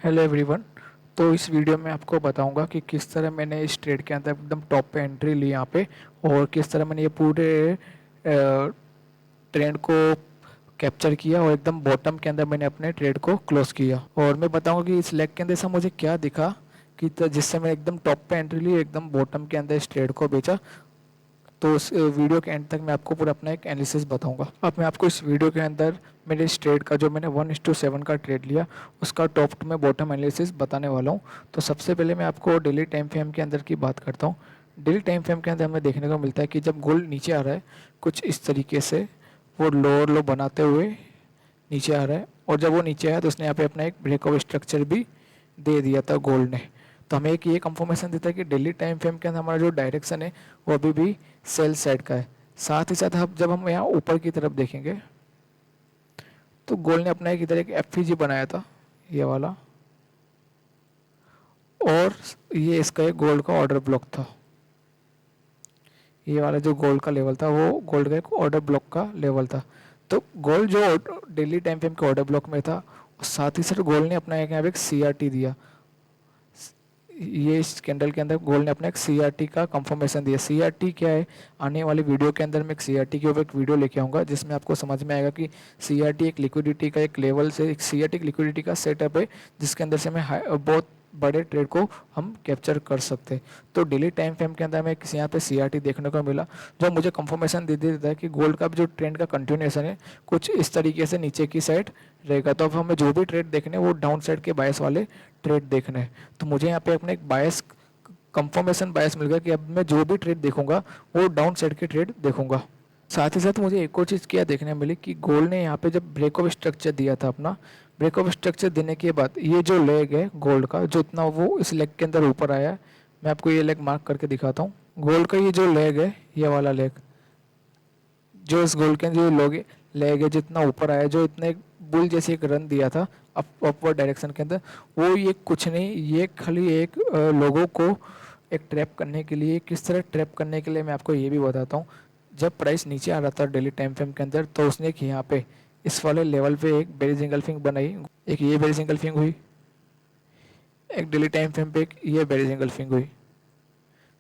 Hello everyone. तो इस video में आपको बताऊंगा कि किस तरह मैंने इस ट्रेड के अंदर एकदम टॉप पे एंट्री ली यहाँ पे, और किस तरह मैंने ये पूरे ट्रेंड को कैप्चर किया और एकदम बॉटम के अंदर मैंने अपने ट्रेड को क्लोज किया। और मैं बताऊंगा कि इस लेग के अंदर ऐसा मुझे क्या दिखा कि जिससे मैं एकदम टॉप पे एंट्री ली, एकदम बॉटम के अंदर इस ट्रेड को बेचा। तो उस वीडियो के एंड तक मैं आपको पूरा अपना एक एनालिसिस बताऊंगा। अब मैं आपको इस वीडियो के अंदर मेरे इस ट्रेड का, जो मैंने 1:7 का ट्रेड लिया, उसका टॉप टू में बॉटम एनालिसिस बताने वाला हूं। तो सबसे पहले मैं आपको डेली टाइम फ्रेम के अंदर की बात करता हूं। डेली टाइम फ्रेम के अंदर हमें देखने को मिलता है कि जब गोल्ड नीचे आ रहा है कुछ इस तरीके से, वो लोअर लो बनाते हुए नीचे आ रहा है, और जब वो नीचे आया तो उसने यहाँ पे अपना एक ब्रेकआउट स्ट्रक्चर भी दे दिया था गोल्ड ने। तो हमें एक ये कंफर्मेशन देता है कि डेली टाइम फ्रेम के अंदर हमारा जो डायरेक्शन है वो अभी भी सेल साइड का है। साथ ही साथ अब जब हम यहाँ ऊपर की तरफ देखेंगे तो गोल्ड ने अपना एक इधर एक एफईजी बनाया था, ये वाला, और ये इसका एक गोल्ड का ऑर्डर ब्लॉक था। ये वाला जो गोल्ड का लेवल था वो गोल्ड का एक ऑर्डर ब्लॉक का लेवल था। तो गोल्ड जो डेली टाइम फ्रेम के ऑर्डर ब्लॉक में था, साथ ही साथ गोल्ड ने अपना एक यहाँ पे एक सीआरटी दिया। ये इस कैंडल के अंदर गोल्ड ने अपना एक सीआरटी का कंफर्मेशन दिया। सीआरटी क्या है, आने वाली वीडियो के अंदर मैं एक सीआरटी के ऊपर एक वीडियो लेके आऊँगा जिसमें आपको समझ में आएगा कि सीआरटी एक लिक्विडिटी का एक लेवल से, एक सीआरटी एक लिक्विडिटी का सेटअप है जिसके अंदर से हमें बहुत बड़े ट्रेड को हम कैप्चर कर सकते हैं। तो डेली टाइम फ्रेम के अंदर हमें यहाँ पे सीआरटी देखने को मिला जो मुझे कंफर्मेशन दे देता है कि गोल्ड का जो ट्रेंड का कंटिन्यूएशन है कुछ इस तरीके से नीचे की साइड रहेगा। तो अब हमें जो भी ट्रेड देखने हैं वो डाउन साइड के बायस वाले ट्रेड देखने हैं। तो मुझे यहाँ पे अपने एक बायस कंफर्मेशन बायस मिल गया कि अब मैं जो भी ट्रेड देखूंगा वो डाउन साइड के ट्रेड देखूंगा। साथ ही साथ मुझे एक और चीज़ क्या देखने मिली कि गोल्ड ने यहाँ पे जब ब्रेकआउट स्ट्रक्चर दिया था, अपना ब्रेकआउट स्ट्रक्चर देने के बाद ये जो लेग है गोल्ड का, जो इतना वो इस लेग के अंदर ऊपर आया है, मैं आपको ये लेग मार्क करके दिखाता हूँ। गोल्ड का ये जो लेग है, ये वाला लेग, जो इस गोल्ड के अंदर जो लेग है जितना ऊपर आया, जो इतने बुल जैसे एक रन दिया था अपवर्ड डायरेक्शन के अंदर, वो ये कुछ नहीं, ये खाली एक लोगों को एक ट्रैप करने के लिए, किस तरह ट्रैप करने के लिए मैं आपको ये भी बताता हूँ। जब प्राइस नीचे आ रहा था डेली टाइम फ्रेम के अंदर, तो उसने एक यहाँ पे इस वाले लेवल पे एक बेरिज इंगल्फिंग बनाई, एक ये बेरिज इंगल्फिंग हुई, एक डेली टाइम फ्रेम पे एक ये बेरिज इंगल्फिंग हुई।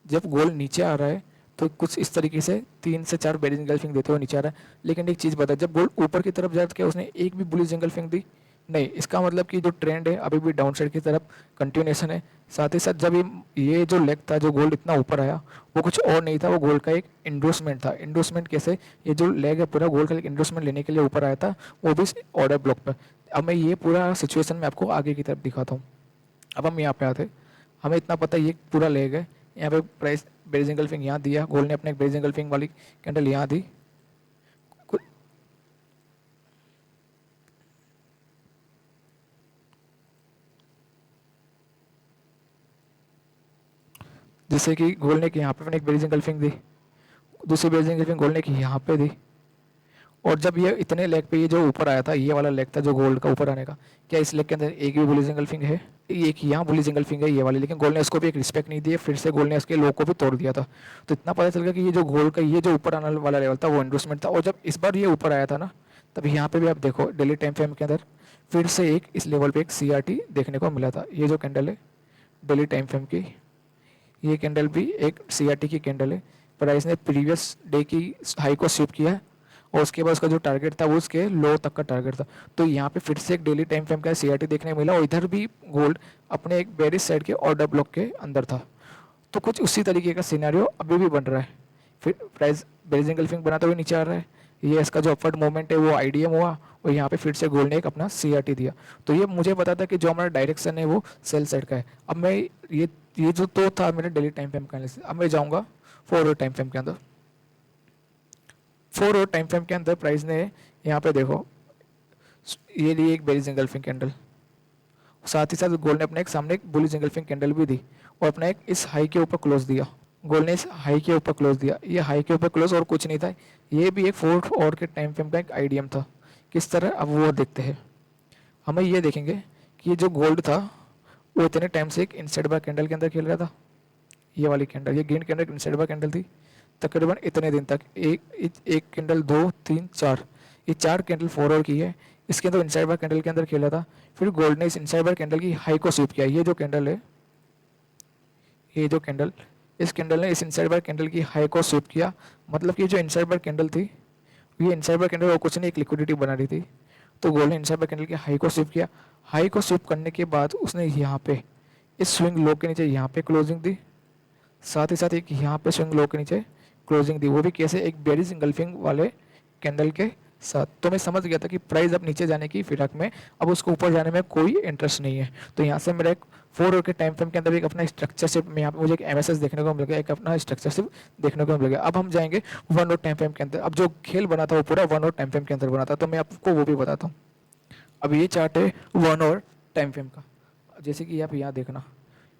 जब गोल्ड नीचे आ रहा है तो कुछ इस तरीके से 3 से 4 बेरिज इंगल्फिंग देते हुए नीचे आ रहा है। लेकिन एक चीज़ बता, जब गोल्ड ऊपर की तरफ जा रहा था क्या उसने एक भी बुलिश इंगल्फिंग दी? नहीं। इसका मतलब कि जो ट्रेंड है अभी भी डाउन साइड की तरफ कंटिन्यूएशन है। साथ ही साथ जब ये जो लेग था, जो गोल्ड इतना ऊपर आया, वो कुछ और नहीं था, वो गोल्ड का एक इंडोर्समेंट था। इंडोर्समेंट कैसे? ये जो लेग है पूरा गोल्ड का एक इंडोर्समेंट लेने के लिए ऊपर आया था, वो भी ऑर्डर ब्लॉक पर। अब मैं ये पूरा सिचुएशन में आपको आगे की तरफ दिखाता हूँ। अब हम यहाँ पे आते, हमें इतना पता है ये पूरा लेग है, यहाँ पे प्राइस बेरिज इंगल्फिंग यहाँ दिया, गोल्ड ने अपने एक बेरिज इंगल्फिंग वाली कैंडल यहाँ दी। जैसे कि गोल्ड ने यहाँ पे अपने एक बेरिज इंगल्फिंग दी, दूसरी बेरिज इंगल्फिंग गोल्ड ने यहाँ पे दी, और जब ये इतने लेग पे ये जो ऊपर आया था, ये वाला लेग था जो गोल्ड का ऊपर आने का, क्या इस लेग के अंदर एक भी बुलिश इंगल्फिंग है? एक यहाँ बुलिश इंगल्फिंग है ये वाली, लेकिन गोल्ड ने उसको भी एक रिस्पेक्ट नहीं दी, फिर से गोल्ड ने उसके लो को भी तोड़ दिया था। तो इतना पता चल गया कि ये जो गोल्ड का ये जो ऊपर आने वाला लेवल था वो इंडोर्समेंट था। और जब इस बार ये ऊपर आया था ना, तब यहाँ पे भी आप देखो डेली टाइम फ्रेम के अंदर फिर से एक इस लेवल पे एक सीआरटी देखने को मिला था। ये जो कैंडल है डेली टाइम फ्रेम की, ये कैंडल भी एक सीआरटी की कैंडल है। प्राइस ने प्रीवियस डे की हाई को स्वीप किया है, और उसके बाद उसका जो टारगेट था वो उसके लो तक का टारगेट था। तो यहाँ पे फिर से एक डेली टाइम फ्रेम का सीआरटी देखने को मिला, और इधर भी गोल्ड अपने एक बेरिश साइड के ऑर्डर ब्लॉक के अंदर था। तो कुछ उसी तरीके का सिनेरियो अभी भी बन रहा है। फिर प्राइस बेरिज इंगल्फिंग बनाते हुए नीचे आ रहा है, ये इसका जो अपवर्ड मूवमेंट है वो आईडीएम हुआ, और यहाँ पे फिर से गोल्ड ने एक अपना सीआरटी दिया। तो ये मुझे बताता है कि जो हमारा डायरेक्शन है वो सेल साइड का है। अब मैं ये जो तो था मेरे डेली टाइम फ्रेम का एनालिसिस, अब मैं जाऊँगा 4 टाइम फ्रेम के अंदर। 4 टाइम फ्रेम के अंदर प्राइस ने यहाँ पे देखो ये ली एक बेरिज इंगल्फिंग कैंडल, साथ ही साथ गोल्ड ने अपने एक सामने एक बुलिश इंगल्फिंग कैंडल भी दी, और अपना एक इस हाई के ऊपर क्लोज दिया। गोल्ड ने इस हाई के ऊपर क्लोज दिया, ये हाई के ऊपर क्लोज और कुछ नहीं था, ये भी एक 4 और के टाइम फ्रेम का एक आईडीएम था। किस तरह, अब वो देखते हैं। हमें ये देखेंगे कि ये जो गोल्ड था वो इतने टाइम से एक इनसाइड बार कैंडल के अंदर खेल रहा था। ये वाली कैंडल, ये ग्रीन कैंडल इनसाइड बार कैंडल थी तकरीबन इतने दिन तक, एक कैंडल, 2, 3, 4, ये 4 कैंडल 4 आवर की है। इसके अंदर इनसाइड बार कैंडल के अंदर खेला था। फिर गोल्ड ने इस इनसाइड बार कैंडल की हाई को स्वीप किया। ये जो कैंडल है, ये जो कैंडल, इस कैंडल ने इस इनसाइड बार कैंडल की हाई को स्वीप किया। मतलब कि जो इनसाइड बार कैंडल थी, ये इनसाइड बार कैंडल और कुछ नहीं, एक लिक्विडिटी बना रही थी। तो गोल्ड ने इनसाइड बार कैंडल की हाई को स्वीप किया। हाई को स्वीप करने के बाद उसने यहाँ पे इस स्विंग लो के नीचे यहाँ पे क्लोजिंग दी, साथ ही साथ एक यहाँ पे स्विंग लो के नीचे क्लोजिंग दी। वो भी कैसे, एक बेरिज इंगल्फिंग वाले कैंडल के साथ। तो मैं समझ गया था कि प्राइस अब नीचे जाने की फिराक में, अब उसको ऊपर जाने में कोई इंटरेस्ट नहीं है। तो यहाँ से मेरा एक 4 आवर के टाइम फ्रेम के अंदर एक अपना स्ट्रक्चर शिफ्ट में यहाँ पे मुझे एक एमएसएस देखने को मिल गया, एक अपना स्ट्रक्चर शिफ्ट देखने को मिल गया। अब हम जाएंगे 1 आवर टाइम फ्रेम के अंदर। अब जो खेल बना था वो पूरा 1 आवर टाइम फ्रेम के अंदर बना था, तो मैं आपको वो भी बताता हूँ। अब ये चार्ट है 1 आवर टाइम फ्रेम का। जैसे कि आप यहाँ देखना,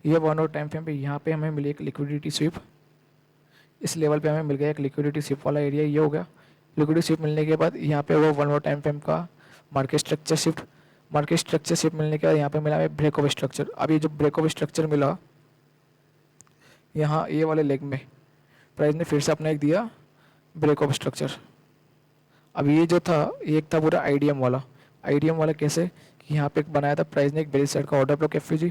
ये 1 आवर टाइम फ्रेम पे यहाँ पे हमें मिली एक लिक्विडिटी स्वीप। इस लेवल पे हमें मिल गया एक लिक्विडिटी स्वीप वाला एरिया, ये हो गया। लिक्विडिटी स्वीप मिलने के बाद यहाँ पे वो 1 आवर टाइम फ्रेम का market structure shift. Market structure shift मिलने के बाद यहाँ पे मिला हमें ब्रेक ऑफ स्ट्रक्चर। अब ये जो ब्रेक ऑफ स्ट्रक्चर मिला, यहाँ ये वाले लेग में प्राइस ने फिर से अपना एक दिया ब्रेक ऑफ स्ट्रक्चर। अब ये जो था, ये एक था पूरा आईडीएम वाला। आईडीएम वाला कैसे कि यहाँ पे एक बनाया था प्राइस ने एक बेरिश साइड का ऑर्डर ब्लॉक एफयूजी,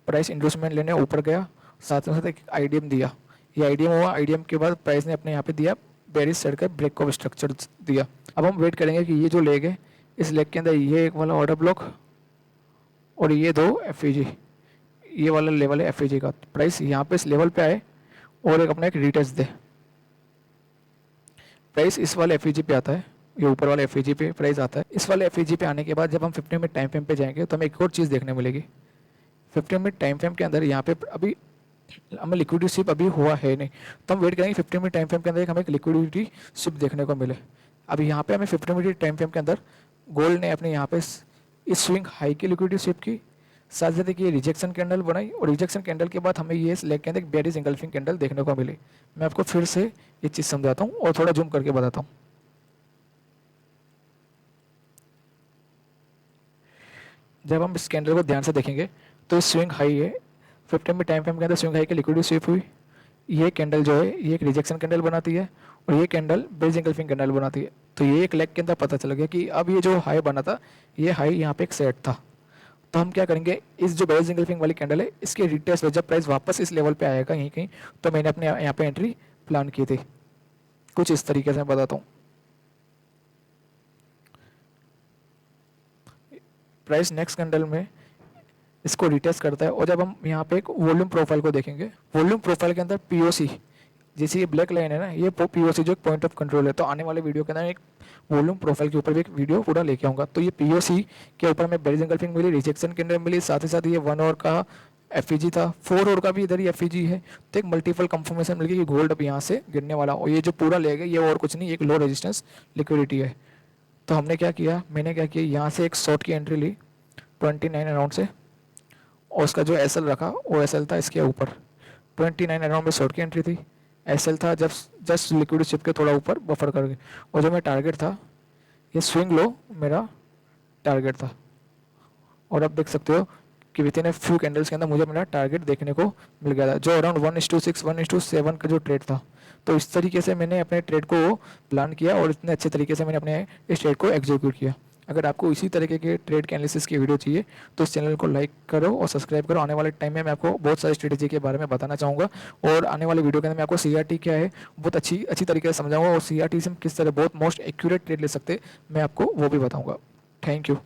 प्राइस इंड्यूसमेंट लेने ऊपर गया, साथ में साथ एक आईडीएम दिया। ये आईडीएम हुआ, आईडीएम के बाद प्राइस ने अपने यहाँ पे दिया बेरिश साइड का ब्रेक ऑफ स्ट्रक्चर दिया। अब हम वेट करेंगे कि ये जो लेग है, इस लेग के अंदर ये एक वाला ऑर्डर ब्लॉक और ये 2 एफयूजी, ये वाला लेवल है एफयूजी का। प्राइस यहाँ पे इस लेवल पे आए और एक अपना एक रिटेस्ट दे। प्राइस इस वाले एफयूजी पे आता है, ये ऊपर वाले एफईजी पे प्राइस आता है। इस वाले एफईजी पे आने के बाद जब हम 15 मिनट टाइम फ्रेम पे जाएंगे तो हमें एक और चीज़ देखने मिलेगी। 15 मिनट टाइम फ्रेम के अंदर यहाँ पे अभी हमें लिक्विडिटी स्विप अभी हुआ है नहीं, तो हम वेट करेंगे 15 मिनट टाइम फ्रेम के अंदर हमें एक लिक्विडिटी स्विप देखने को मिले। अभी यहाँ पे हमें 15 मिनट टाइम फ्रेम के अंदर गोल्ड ने अपने यहाँ पे इस स्विंग हाई की लिक्विडिटी स्विप की, साथ साथ ये रिजेक्शन कैंडल बनाई और रिजेक्शन कैंडल के बाद हमें ये लेग के अंदर एक बेरिश इंगल्फिंग कैंडल देखने को मिली। मैं आपको फिर से ये चीज़ समझाता हूँ और थोड़ा जूम करके बताता हूँ। जब हम इस कैंडल को ध्यान से देखेंगे तो स्विंग हाई है, 15 मिनट टाइम फ्रेम के अंदर स्विंग हाई की लिक्विडिटी स्विप हुई। ये कैंडल जो है ये एक रिजेक्शन कैंडल बनाती है और ये कैंडल बेरिश इंगल्फिंग कैंडल बनाती है। तो ये एक लेग के अंदर पता चल गया कि अब ये जो हाई बना था, ये हाई यहाँ पे एक सेट था। तो हम क्या करेंगे, इस जो बेरिश इंगल्फिंग वाली कैंडल है इसके रिटेस्ट में जब प्राइस वापस इस लेवल पे आएगा यहीं कहीं, तो मैंने अपने यहाँ पे एंट्री प्लान की थी। कुछ इस तरीके से मैं बताता हूँ। प्राइस नेक्स्ट कैंडल में इसको रिटेस्ट करता है और जब हम यहाँ पे एक वॉल्यूम प्रोफाइल को देखेंगे, वॉल्यूम प्रोफाइल के अंदर पीओसी, जैसे ये ब्लैक लाइन है ना, ये पीओसी जो एक पॉइंट ऑफ कंट्रोल है। तो आने वाले वीडियो के अंदर एक वॉल्यूम प्रोफाइल के ऊपर भी एक वीडियो पूरा लेके आऊँगा। तो ये पीओसी के ऊपर में बेरिश इंगल्फिंग मिली, रिजेक्शन कैंडल मिली, साथ ही साथ ये 1 आवर का एफईजी था, 4 आवर का भी इधर ही एफईजी है। तो एक मल्टीपल कंफर्मेशन मिल गई कि गोल्ड अब यहाँ से गिरने वाला, और ये जो पूरा लेगा ये और कुछ नहीं, एक लो रेजिस्टेंस लिक्विडिटी है। तो हमने क्या किया, मैंने क्या किया, यहाँ से एक शॉर्ट की एंट्री ली 29 अराउंड से, और उसका जो एसएल रखा वो एसएल था इसके ऊपर 29 अराउंड में शॉर्ट की एंट्री थी। एसएल था जब जस्ट लिक्विडिटी शिप के थोड़ा ऊपर बफर कर गए, और जो मेरा टारगेट था ये स्विंग लो मेरा टारगेट था। और अब देख सकते हो कि with in a few candles के अंदर मुझे मेरा टारगेट देखने को मिल गया था, जो अराउंड 1:6 1:7 का जो ट्रेड था। तो इस तरीके से मैंने अपने ट्रेड को प्लान किया और इतने अच्छे तरीके से मैंने अपने इस ट्रेड को एग्जीक्यूट किया। अगर आपको इसी तरीके के ट्रेड के एनालिसिस की वीडियो चाहिए तो इस चैनल को लाइक करो और सब्सक्राइब करो। आने वाले टाइम में मैं आपको बहुत सारी स्ट्रेटेजी के बारे में बताना चाहूँगा, और आने वाले वीडियो के अंदर मैं आपको सीआरटी क्या है बहुत अच्छी तरीके से समझाऊंगा, और सीआरटी से हम किस तरह बहुत मोस्ट एक्यूरेट ट्रेड ले सकते हैं मैं आपको वो भी बताऊँगा। Thank you.